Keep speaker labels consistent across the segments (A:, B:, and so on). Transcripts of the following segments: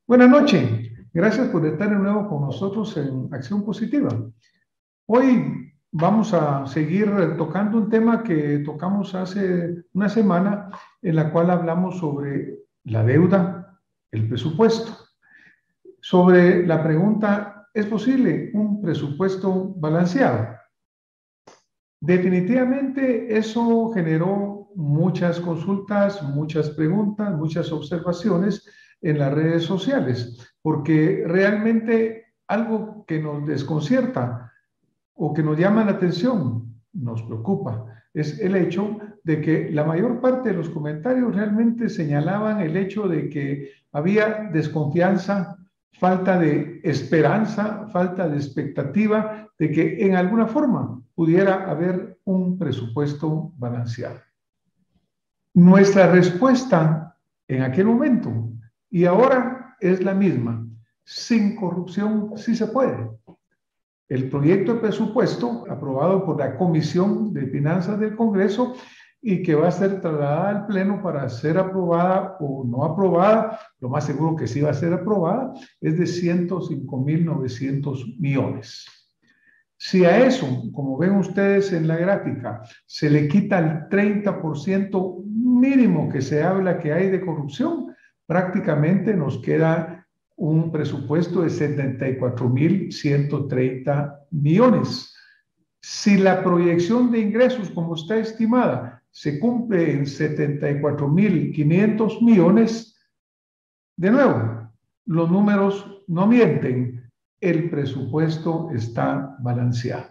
A: Buenas noches. Gracias por estar de nuevo con nosotros en Acción Positiva. Hoy vamos a seguir tocando un tema que tocamos hace una semana, en la cual hablamos sobre la deuda, el presupuesto. Sobre la pregunta, ¿es posible un presupuesto balanceado? Definitivamente eso generó muchas consultas, muchas preguntas, muchas observaciones en las redes sociales, porque realmente algo que nos desconcierta o que nos llama la atención, nos preocupa, es el hecho de que la mayor parte de los comentarios realmente señalaban el hecho de que había desconfianza, falta de esperanza, falta de expectativa de que en alguna forma pudiera haber un presupuesto balanceado. Nuestra respuesta en aquel momento y ahora es la misma. Sin corrupción sí se puede. El proyecto de presupuesto aprobado por la Comisión de Finanzas del Congreso y que va a ser trasladada al Pleno para ser aprobada o no aprobada, lo más seguro que sí va a ser aprobada, es de 105.900 millones. Si a eso, como ven ustedes en la gráfica, se le quita el 30% mínimo que se habla que hay de corrupción, prácticamente nos queda un presupuesto de 74.130 millones. Si la proyección de ingresos, como está estimada, se cumple en 74.500 millones, de nuevo, los números no mienten. El presupuesto está balanceado.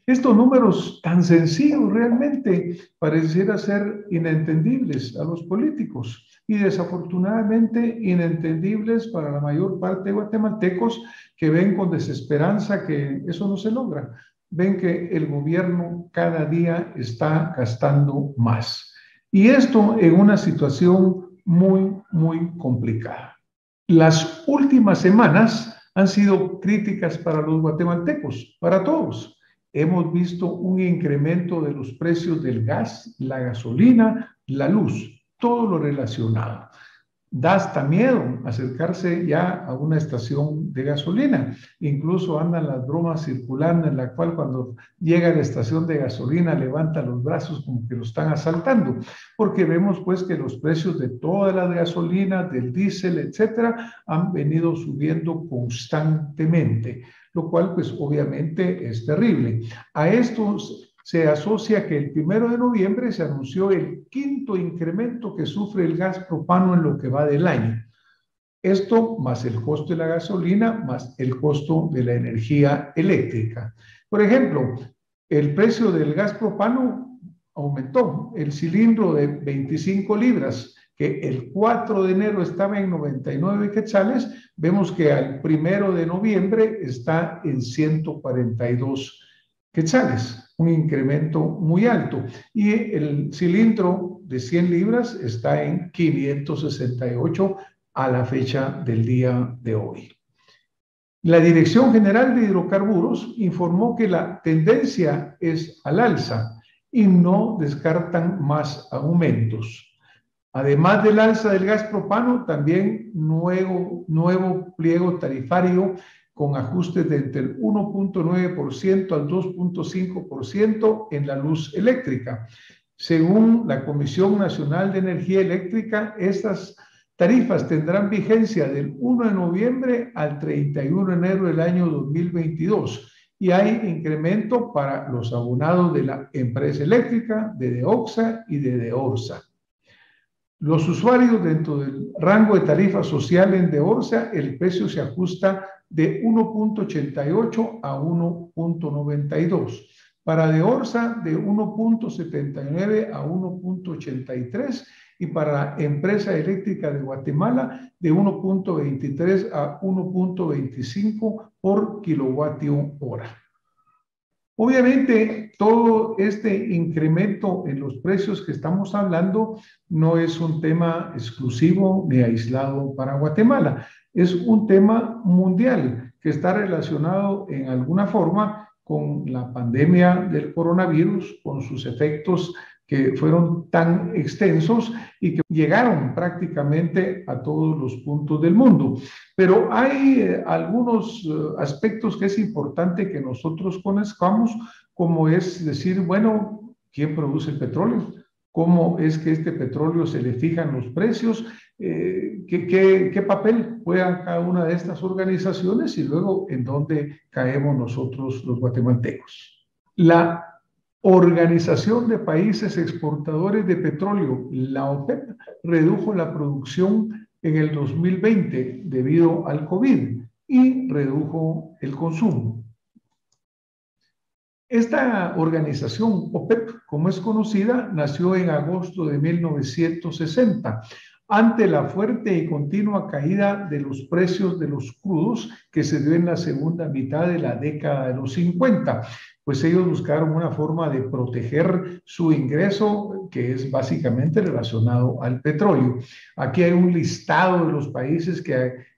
A: Estos números tan sencillos realmente pareciera ser inentendibles a los políticos y desafortunadamente inentendibles para la mayor parte de guatemaltecos que ven con desesperanza que eso no se logra. Ven que el gobierno cada día está gastando más. Y esto en una situación muy complicada. Las últimas semanas han sido críticas para los guatemaltecos, para todos. Hemos visto un incremento de los precios del gas, la gasolina, la luz, todo lo relacionado. Da hasta miedo acercarse ya a una estación de gasolina. Incluso andan las bromas circulando en la cual cuando llega a la estación de gasolina levanta los brazos como que lo están asaltando, porque vemos pues que los precios de todas las gasolinas, del diésel, etcétera, han venido subiendo constantemente, lo cual pues obviamente es terrible. A estos se asocia que el 1 de noviembre se anunció el quinto incremento que sufre el gas propano en lo que va del año. Esto más el costo de la gasolina, más el costo de la energía eléctrica. Por ejemplo, el precio del gas propano aumentó. El cilindro de 25 libras, que el 4 de enero estaba en 99 quetzales, vemos que al 1 de noviembre está en 142 quetzales, un incremento muy alto. Y el cilindro de 100 libras está en 568 a la fecha del día de hoy. La Dirección General de Hidrocarburos informó que la tendencia es al alza y no descartan más aumentos. Además del alza del gas propano, también nuevo pliego tarifario con ajustes de entre el 1.9% al 2.5% en la luz eléctrica. Según la Comisión Nacional de Energía Eléctrica, estas tarifas tendrán vigencia del 1 de noviembre al 31 de enero del año 2022 y hay incremento para los abonados de la empresa eléctrica, de DEOXA y de DEORSA. Los usuarios dentro del rango de tarifa social en DEORSA, el precio se ajusta de 1.88 a 1.92. Para DEORSA, de 1.79 a 1.83. Y para la Empresa Eléctrica de Guatemala, de 1.23 a 1.25 por kilovatio hora. Obviamente, todo este incremento en los precios que estamos hablando no es un tema exclusivo ni aislado para Guatemala. Es un tema mundial que está relacionado en alguna forma con la pandemia del coronavirus, con sus efectos que fueron tan extensos y que llegaron prácticamente a todos los puntos del mundo. Pero hay algunos aspectos que es importante que nosotros conozcamos, como es decir, bueno, ¿quién produce el petróleo? ¿Cómo es que este petróleo se le fijan los precios? ¿Qué papel juegan cada una de estas organizaciones y luego en dónde caemos nosotros los guatemaltecos? La Organización de Países Exportadores de Petróleo, la OPEP, redujo la producción en el 2020 debido al COVID y redujo el consumo. Esta organización, OPEP, como es conocida, nació en agosto de 1960, ante la fuerte y continua caída de los precios de los crudos que se dio en la segunda mitad de la década de los 50. Pues ellos buscaron una forma de proteger su ingreso, que es básicamente relacionado al petróleo. Aquí hay un listado de los países que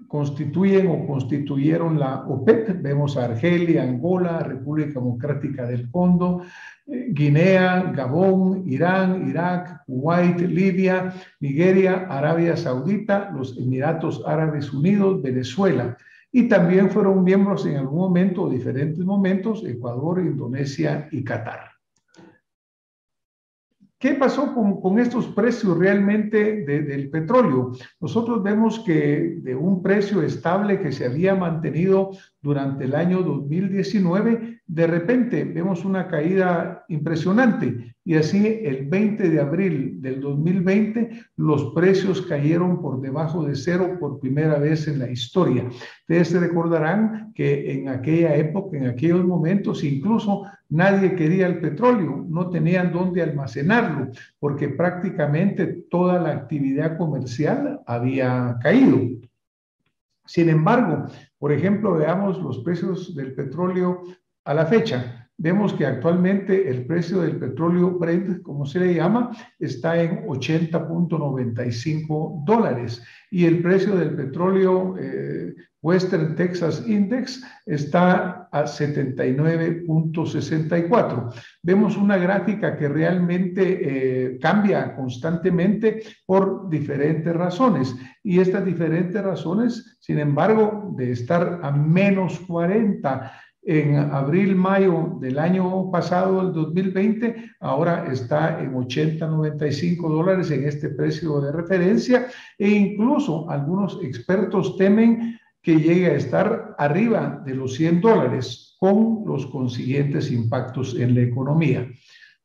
A: constituyen o constituyeron la OPEP. Vemos a Argelia, Angola, República Democrática del Congo, Guinea, Gabón, Irán, Irak, Kuwait, Libia, Nigeria, Arabia Saudita, los Emiratos Árabes Unidos, Venezuela. Y también fueron miembros en algún momento o diferentes momentos Ecuador, Indonesia y Qatar. ¿Qué pasó con estos precios realmente del petróleo? Nosotros vemos que de un precio estable que se había mantenido durante el año 2019, de repente vemos una caída impresionante y así el 20 de abril del 2020 los precios cayeron por debajo de cero por primera vez en la historia. Ustedes se recordarán que en aquella época, en aquellos momentos, incluso nadie quería el petróleo, no tenían dónde almacenarlo, porque prácticamente toda la actividad comercial había caído. Sin embargo, por ejemplo, veamos los precios del petróleo a la fecha. Vemos que actualmente el precio del petróleo Brent, como se le llama, está en $80.95 y el precio del petróleo Western Texas Index está a 79.64. Vemos una gráfica que realmente cambia constantemente por diferentes razones y estas diferentes razones, sin embargo, de estar a menos 40 en abril, mayo del año pasado, el 2020, ahora está en $80.95 en este precio de referencia e incluso algunos expertos temen que llegue a estar arriba de los $100 con los consiguientes impactos en la economía.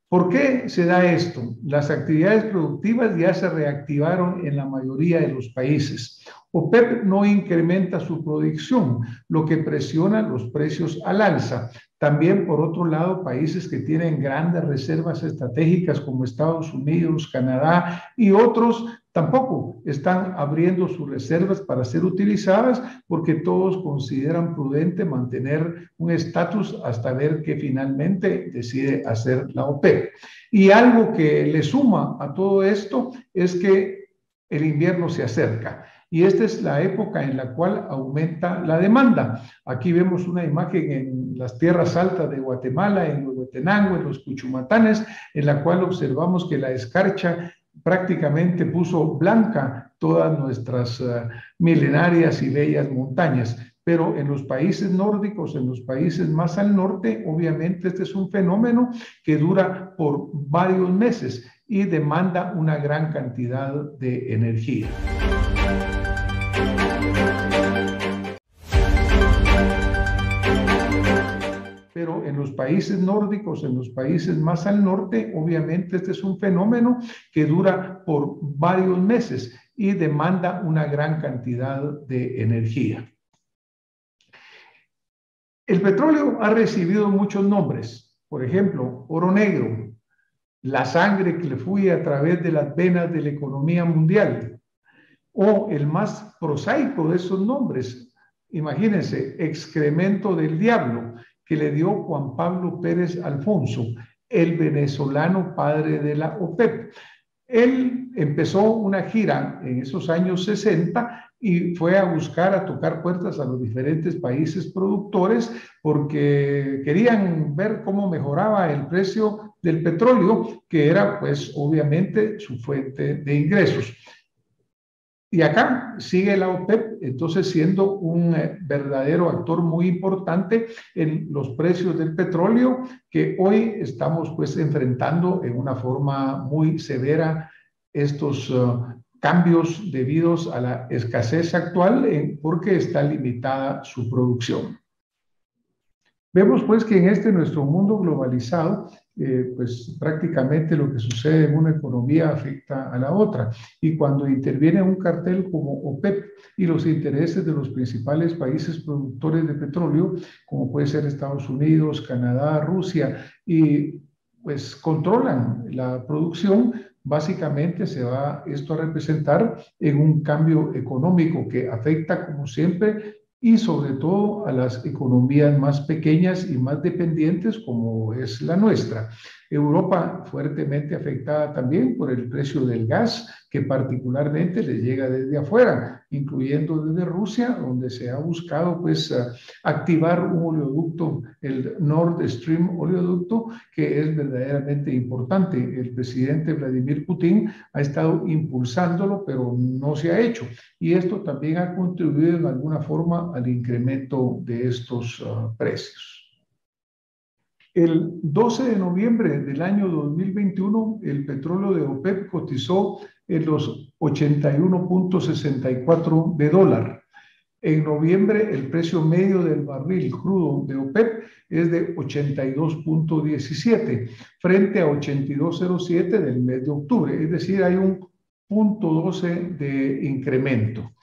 A: ¿Por qué se da esto? Las actividades productivas ya se reactivaron en la mayoría de los países. OPEP no incrementa su producción, lo que presiona los precios al alza. También, por otro lado, países que tienen grandes reservas estratégicas como Estados Unidos, Canadá y otros tampoco están abriendo sus reservas para ser utilizadas porque todos consideran prudente mantener un estatus hasta ver qué finalmente decide hacer la OPEP. Y algo que le suma a todo esto es que el invierno se acerca. Y esta es la época en la cual aumenta la demanda. Aquí vemos una imagen en las tierras altas de Guatemala, en Huehuetenango, en los Cuchumatanes, en la cual observamos que la escarcha prácticamente puso blanca todas nuestras milenarias y bellas montañas. Pero en los países nórdicos, en los países más al norte, obviamente este es un fenómeno que dura por varios meses y demanda una gran cantidad de energía. Pero en los países nórdicos, en los países más al norte, obviamente este es un fenómeno que dura por varios meses y demanda una gran cantidad de energía. El petróleo ha recibido muchos nombres, por ejemplo, oro negro, la sangre que le fluye a través de las venas de la economía mundial, o el más prosaico de esos nombres, imagínense, excremento del diablo, que le dio Juan Pablo Pérez Alfonso, el venezolano padre de la OPEP. Él empezó una gira en esos años 60 y fue a buscar, a tocar puertas a los diferentes países productores porque querían ver cómo mejoraba el precio del petróleo, que era pues obviamente su fuente de ingresos. Y acá sigue la OPEP, entonces siendo un verdadero actor muy importante en los precios del petróleo que hoy estamos pues enfrentando en una forma muy severa estos cambios debidos a la escasez actual porque está limitada su producción. Vemos pues que en este nuestro mundo globalizado, pues prácticamente lo que sucede en una economía afecta a la otra. Y cuando interviene un cartel como OPEP y los intereses de los principales países productores de petróleo, como puede ser Estados Unidos, Canadá, Rusia, y pues controlan la producción, básicamente se va esto a representar en un cambio económico que afecta, como siempre, y sobre todo a las economías más pequeñas y más dependientes como es la nuestra. Europa fuertemente afectada también por el precio del gas, que particularmente le llega desde afuera, incluyendo desde Rusia, donde se ha buscado pues activar un oleoducto, el Nord Stream oleoducto, que es verdaderamente importante. El presidente Vladimir Putin ha estado impulsándolo, pero no se ha hecho. Y esto también ha contribuido en alguna forma al incremento de estos precios. El 12 de noviembre del año 2021, el petróleo de OPEP cotizó en los 81.64 de dólar. En noviembre, el precio medio del barril crudo de OPEP es de 82.17 frente a 82.07 del mes de octubre. Es decir, hay un 0.12 de incremento.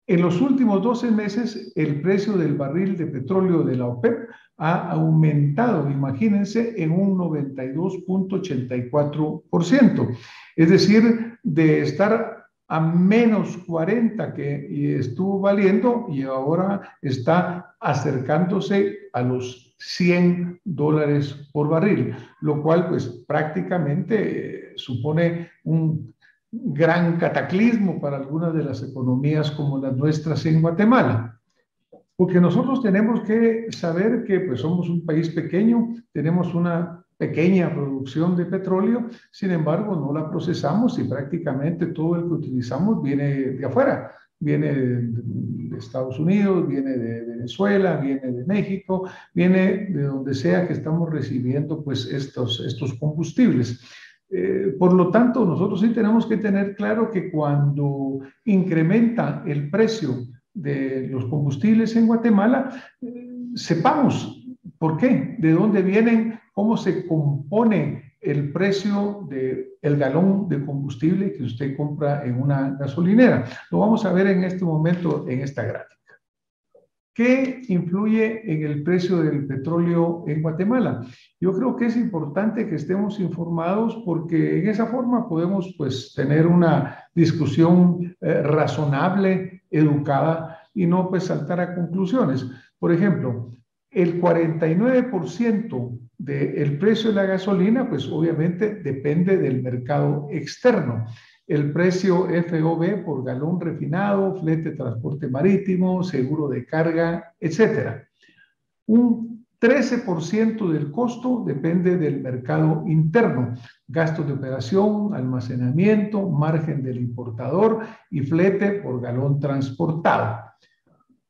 A: En los últimos 12 meses, el precio del barril de petróleo de la OPEP ha aumentado, imagínense, en un 92.84%. Es decir, de estar a menos 40 que estuvo valiendo y ahora está acercándose a los $100 por barril, lo cual pues prácticamente supone un gran cataclismo para algunas de las economías como las nuestras en Guatemala. Porque nosotros tenemos que saber que pues somos un país pequeño, tenemos una pequeña producción de petróleo, sin embargo no la procesamos y prácticamente todo el que utilizamos viene de afuera, viene de Estados Unidos, viene de Venezuela, viene de México, viene de donde sea que estamos recibiendo pues estos combustibles. Por lo tanto, nosotros sí tenemos que tener claro que cuando incrementa el precio de los combustibles en Guatemala, sepamos por qué, de dónde vienen, cómo se compone el precio del galón de combustible que usted compra en una gasolinera. Lo vamos a ver en este momento en esta gráfica. ¿Qué influye en el precio del petróleo en Guatemala? Yo creo que es importante que estemos informados porque en esa forma podemos pues tener una discusión razonable, educada y no pues saltar a conclusiones. Por ejemplo, el 49% del precio de la gasolina pues obviamente depende del mercado externo. El precio FOB por galón refinado, flete, transporte marítimo, seguro de carga, etc. Un 13% del costo depende del mercado interno, gastos de operación, almacenamiento, margen del importador y flete por galón transportado.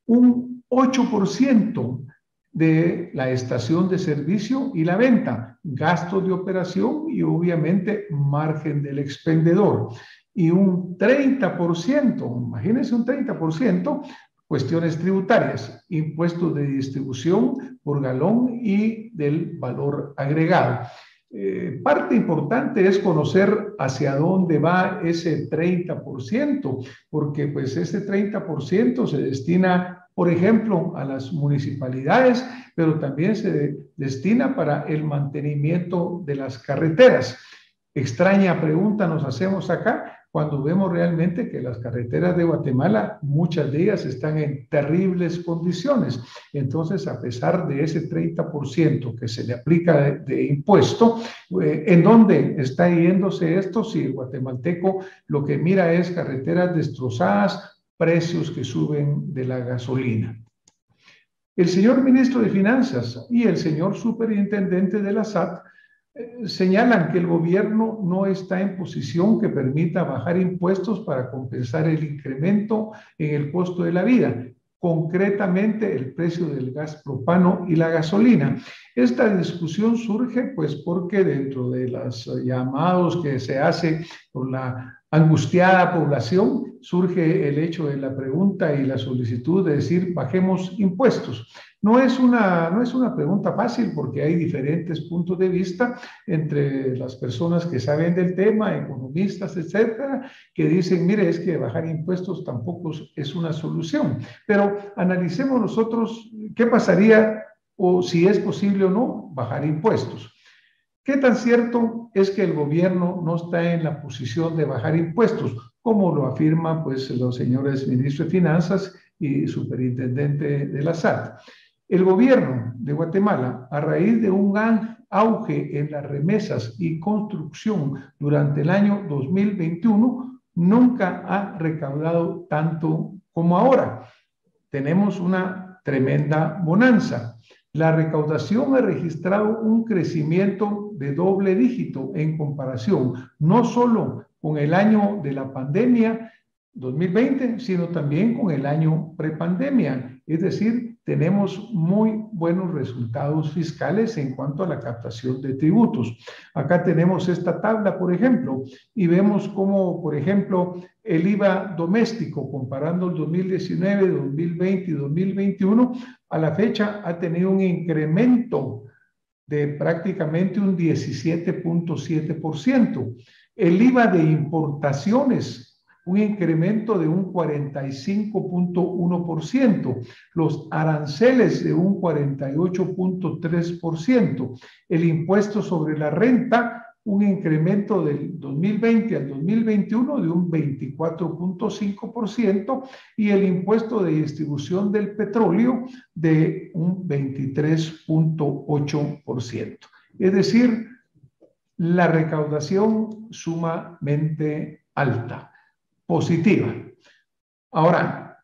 A: Un 8% de la estación de servicio y la venta, gastos de operación y obviamente margen del expendedor. Y un 30%, imagínense un 30%, cuestiones tributarias, impuestos de distribución por galón y del valor agregado. Parte importante es conocer hacia dónde va ese 30%, porque pues ese 30% se destina, por ejemplo, a las municipalidades, pero también se destina para el mantenimiento de las carreteras. Extraña pregunta nos hacemos acá cuando vemos realmente que las carreteras de Guatemala, muchas de ellas están en terribles condiciones. Entonces, a pesar de ese 30% que se le aplica de impuesto, ¿en dónde está yéndose esto? Si el guatemalteco lo que mira es carreteras destrozadas, precios que suben de la gasolina. El señor ministro de Finanzas y el señor superintendente de la SAT señalan que el gobierno no está en posición que permita bajar impuestos para compensar el incremento en el costo de la vida, concretamente el precio del gas propano y la gasolina. Esta discusión surge pues porque dentro de los llamados que se hace por la angustiada población surge el hecho de la pregunta y la solicitud de decir bajemos impuestos. No es una pregunta fácil porque hay diferentes puntos de vista entre las personas que saben del tema, economistas, etcétera, que dicen, mire, es que bajar impuestos tampoco es una solución. Pero analicemos nosotros qué pasaría o si es posible o no bajar impuestos. ¿Qué tan cierto es que el gobierno no está en la posición de bajar impuestos, como lo afirman pues los señores ministros de Finanzas y superintendente de la SAT? El gobierno de Guatemala, a raíz de un gran auge en las remesas y construcción durante el año 2021, nunca ha recaudado tanto como ahora. Tenemos una tremenda bonanza. La recaudación ha registrado un crecimiento de doble dígito en comparación, no solo con el año de la pandemia 2020, sino también con el año prepandemia. Es decir, tenemos muy buenos resultados fiscales en cuanto a la captación de tributos. Acá tenemos esta tabla, por ejemplo, y vemos cómo, por ejemplo, el IVA doméstico, comparando el 2019, 2020 y 2021, a la fecha ha tenido un incremento de prácticamente un 17.7%. El IVA de importaciones, un incremento de un 45.1%, los aranceles de un 48.3%, el impuesto sobre la renta, un incremento del 2020 al 2021 de un 24.5% y el impuesto de distribución del petróleo de un 23.8%. Es decir, la recaudación sumamente alta, positiva. Ahora,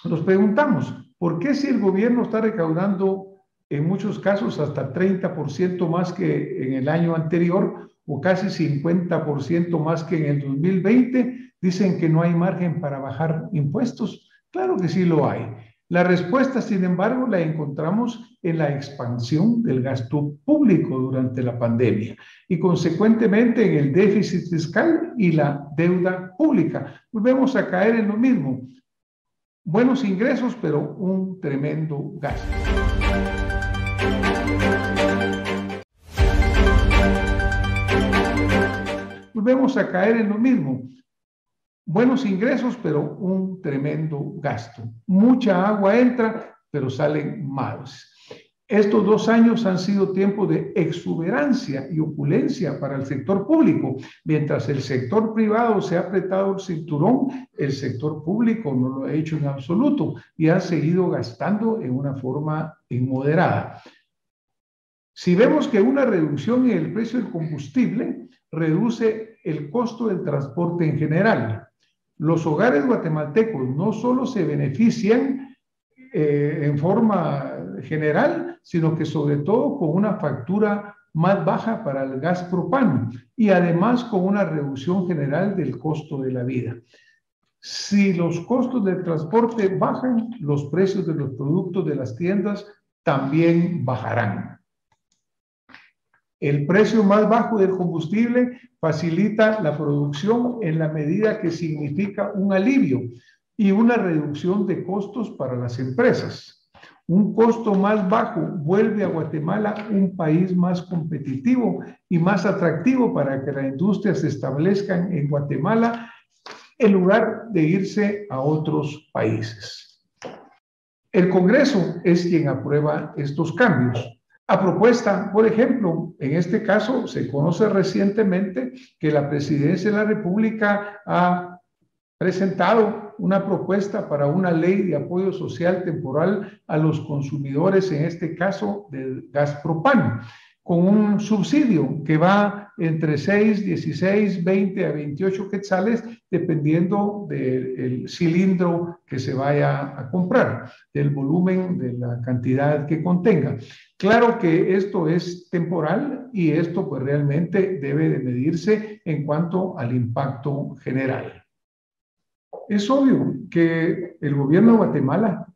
A: nos preguntamos, ¿por qué si el gobierno está recaudando en muchos casos hasta 30% más que en el año anterior o casi 50% más que en el 2020, dicen que no hay margen para bajar impuestos? Claro que sí lo hay. La respuesta, sin embargo, la encontramos en la expansión del gasto público durante la pandemia y consecuentemente en el déficit fiscal y la deuda pública. Volvemos a caer en lo mismo. Buenos ingresos, pero un tremendo gasto. Volvemos a caer en lo mismo. Buenos ingresos, pero un tremendo gasto. Mucha agua entra, pero salen malos. Estos 2 años han sido tiempo de exuberancia y opulencia para el sector público. Mientras el sector privado se ha apretado el cinturón, el sector público no lo ha hecho en absoluto y ha seguido gastando en una forma inmoderada. Si vemos que una reducción en el precio del combustible reduce el costo del transporte en general, los hogares guatemaltecos no solo se benefician en forma general, sino que sobre todo con una factura más baja para el gas propano y además con una reducción general del costo de la vida. Si los costos del transporte bajan, los precios de los productos de las tiendas también bajarán. El precio más bajo del combustible facilita la producción en la medida que significa un alivio y una reducción de costos para las empresas. Un costo más bajo vuelve a Guatemala un país más competitivo y más atractivo para que la industria se establezca en Guatemala en lugar de irse a otros países. El Congreso es quien aprueba estos cambios. A propuesta, por ejemplo, en este caso se conoce recientemente que la Presidencia de la República ha presentado una propuesta para una ley de apoyo social temporal a los consumidores, en este caso del gas propano. con un subsidio que va entre 6, 16, 20 a 28 quetzales, dependiendo del cilindro que se vaya a comprar, del volumen, de la cantidad que contenga. Claro que esto es temporal y esto pues realmente debe de medirse en cuanto al impacto general. Es obvio que el gobierno de Guatemala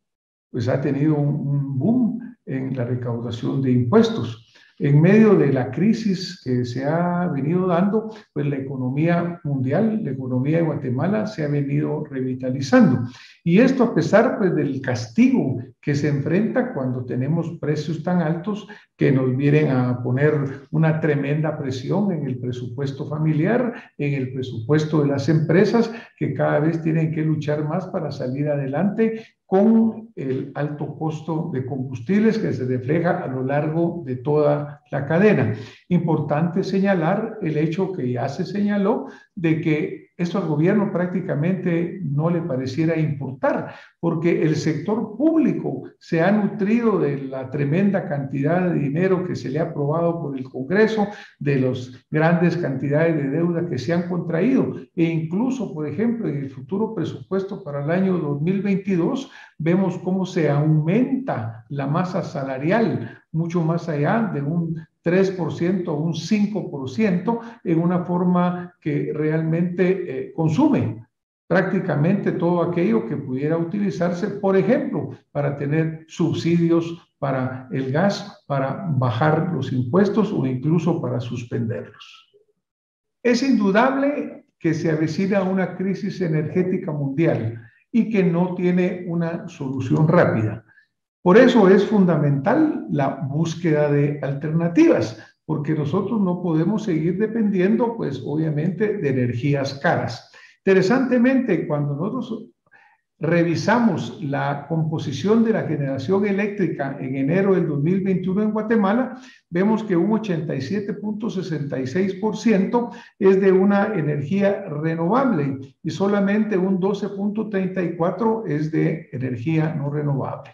A: pues ha tenido un boom en la recaudación de impuestos. En medio de la crisis que se ha venido dando, pues la economía mundial, la economía de Guatemala se ha venido revitalizando. Y esto a pesar pues del castigo que se enfrenta cuando tenemos precios tan altos que nos vienen a poner una tremenda presión en el presupuesto familiar, en el presupuesto de las empresas que cada vez tienen que luchar más para salir adelante con el alto costo de combustibles que se refleja a lo largo de toda la cadena. Importante señalar el hecho que ya se señaló de que esto al gobierno prácticamente no le pareciera importar, porque el sector público se ha nutrido de la tremenda cantidad de dinero que se le ha aprobado por el Congreso, de las grandes cantidades de deuda que se han contraído, e incluso, por ejemplo, en el futuro presupuesto para el año 2022, vemos cómo se aumenta la masa salarial mucho más allá de un 3% o un 5% en una forma que realmente consume prácticamente todo aquello que pudiera utilizarse, por ejemplo, para tener subsidios para el gas, para bajar los impuestos o incluso para suspenderlos. Es indudable que se avecina una crisis energética mundial y que no tiene una solución rápida. Por eso es fundamental la búsqueda de alternativas, porque nosotros no podemos seguir dependiendo, pues obviamente, de energías caras. Interesantemente, cuando nosotros revisamos la composición de la generación eléctrica en enero del 2021 en Guatemala, vemos que un 87.66% es de una energía renovable y solamente un 12.34% es de energía no renovable.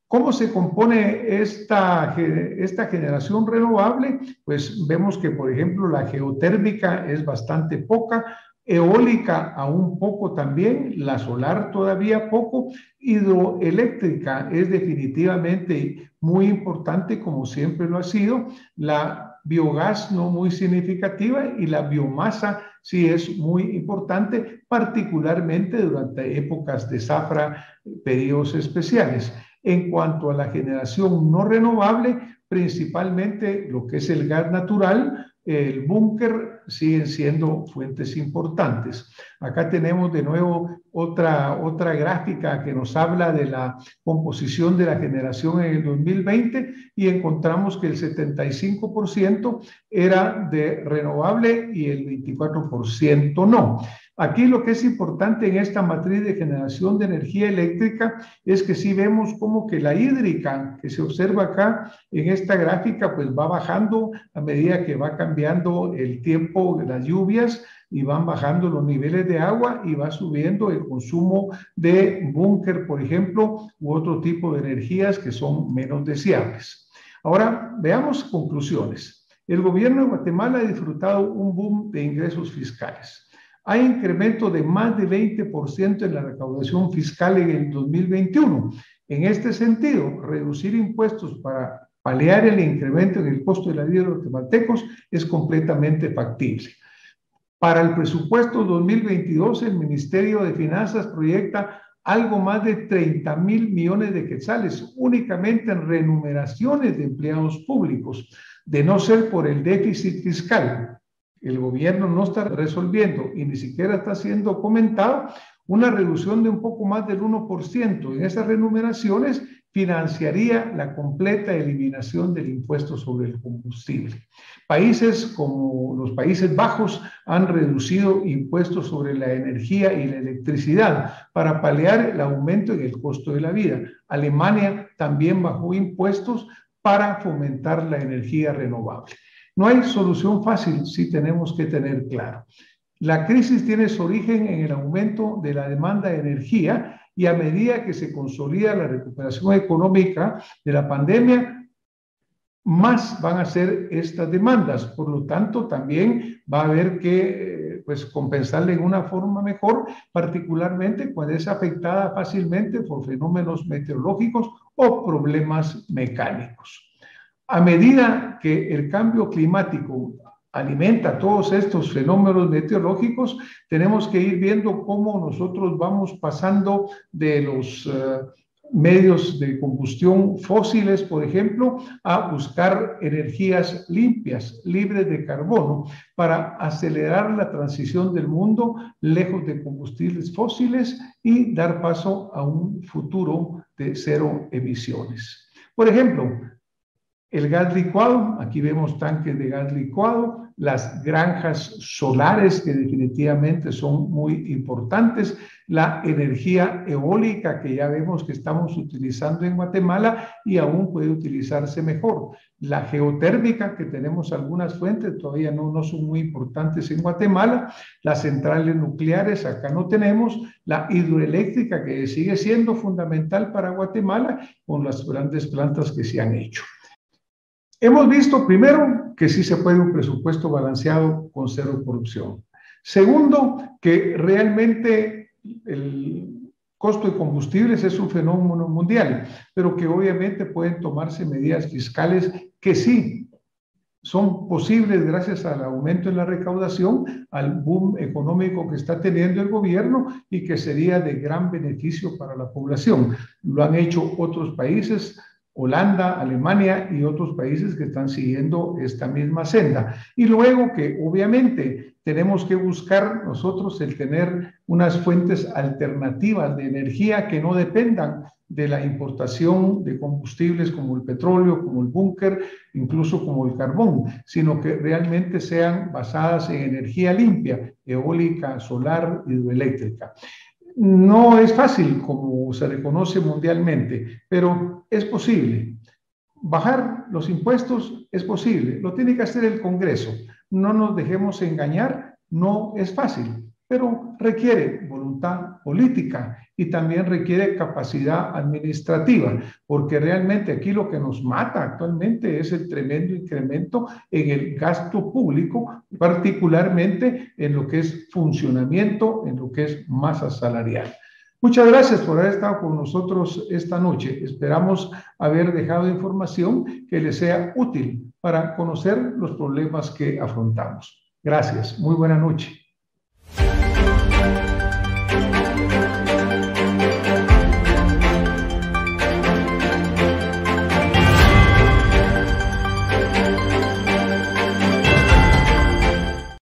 A: ¿Cómo se compone esta generación renovable? Pues vemos que, por ejemplo, la geotérmica es bastante poca, eólica aún poco también, la solar todavía poco, hidroeléctrica es definitivamente muy importante, como siempre lo ha sido, la biogás no muy significativa y la biomasa sí es muy importante, particularmente durante épocas de zafra, periodos especiales. En cuanto a la generación no renovable, principalmente lo que es el gas natural, el búnker, siguen siendo fuentes importantes. Acá tenemos de nuevo otra gráfica que nos habla de la composición de la generación en el 2020 y encontramos que el 75% era de renovable y el 24% no. Aquí lo que es importante en esta matriz de generación de energía eléctrica es que sí vemos como que la hídrica que se observa acá en esta gráfica pues va bajando a medida que va cambiando el tiempo de las lluvias y van bajando los niveles de agua y va subiendo el consumo de búnker, por ejemplo, u otro tipo de energías que son menos deseables. Ahora, veamos conclusiones. El gobierno de Guatemala ha disfrutado un boom de ingresos fiscales. Hay incremento de más de 20% en la recaudación fiscal en el 2021. En este sentido, reducir impuestos para paliar el incremento en el costo de la vida de los guatemaltecos es completamente factible. Para el presupuesto 2022, el Ministerio de Finanzas proyecta algo más de 30,000 millones de quetzales únicamente en remuneraciones de empleados públicos, de no ser por el déficit fiscal. El gobierno no está resolviendo y ni siquiera está siendo comentado una reducción de un poco más del 1% en esas remuneraciones financiaría la completa eliminación del impuesto sobre el combustible. Países como los Países Bajos han reducido impuestos sobre la energía y la electricidad para paliar el aumento en el costo de la vida. Alemania también bajó impuestos para fomentar la energía renovable. No hay solución fácil, sí tenemos que tener claro. La crisis tiene su origen en el aumento de la demanda de energía y a medida que se consolida la recuperación económica de la pandemia, más van a ser estas demandas. Por lo tanto, también va a haber que pues, compensarle en una forma mejor, particularmente cuando es afectada fácilmente por fenómenos meteorológicos o problemas mecánicos. A medida que el cambio climático alimenta todos estos fenómenos meteorológicos, tenemos que ir viendo cómo nosotros vamos pasando de los medios de combustión fósiles, por ejemplo, a buscar energías limpias, libres de carbono, para acelerar la transición del mundo lejos de combustibles fósiles y dar paso a un futuro de cero emisiones. Por ejemplo, el gas licuado, aquí vemos tanques de gas licuado, las granjas solares que definitivamente son muy importantes, la energía eólica que ya vemos que estamos utilizando en Guatemala y aún puede utilizarse mejor, la geotérmica que tenemos algunas fuentes, todavía no son muy importantes en Guatemala, las centrales nucleares acá no tenemos, la hidroeléctrica que sigue siendo fundamental para Guatemala con las grandes plantas que se han hecho. Hemos visto, primero, que sí se puede un presupuesto balanceado con cero corrupción. Segundo, que realmente el costo de combustibles es un fenómeno mundial, pero que obviamente pueden tomarse medidas fiscales que sí son posibles gracias al aumento en la recaudación, al boom económico que está teniendo el gobierno y que sería de gran beneficio para la población. Lo han hecho otros países, Holanda, Alemania y otros países que están siguiendo esta misma senda. Y luego que obviamente tenemos que buscar nosotros el tener unas fuentes alternativas de energía que no dependan de la importación de combustibles como el petróleo, como el búnker, incluso como el carbón, sino que realmente sean basadas en energía limpia, eólica, solar, hidroeléctrica. No es fácil, como se reconoce mundialmente, pero es posible. Bajar los impuestos es posible, lo tiene que hacer el Congreso. No nos dejemos engañar, no es fácil, pero requiere voluntad política y también requiere capacidad administrativa, porque realmente aquí lo que nos mata actualmente es el tremendo incremento en el gasto público, particularmente en lo que es funcionamiento, en lo que es masa salarial. Muchas gracias por haber estado con nosotros esta noche. Esperamos haber dejado información que les sea útil para conocer los problemas que afrontamos. Gracias. Muy buena noche.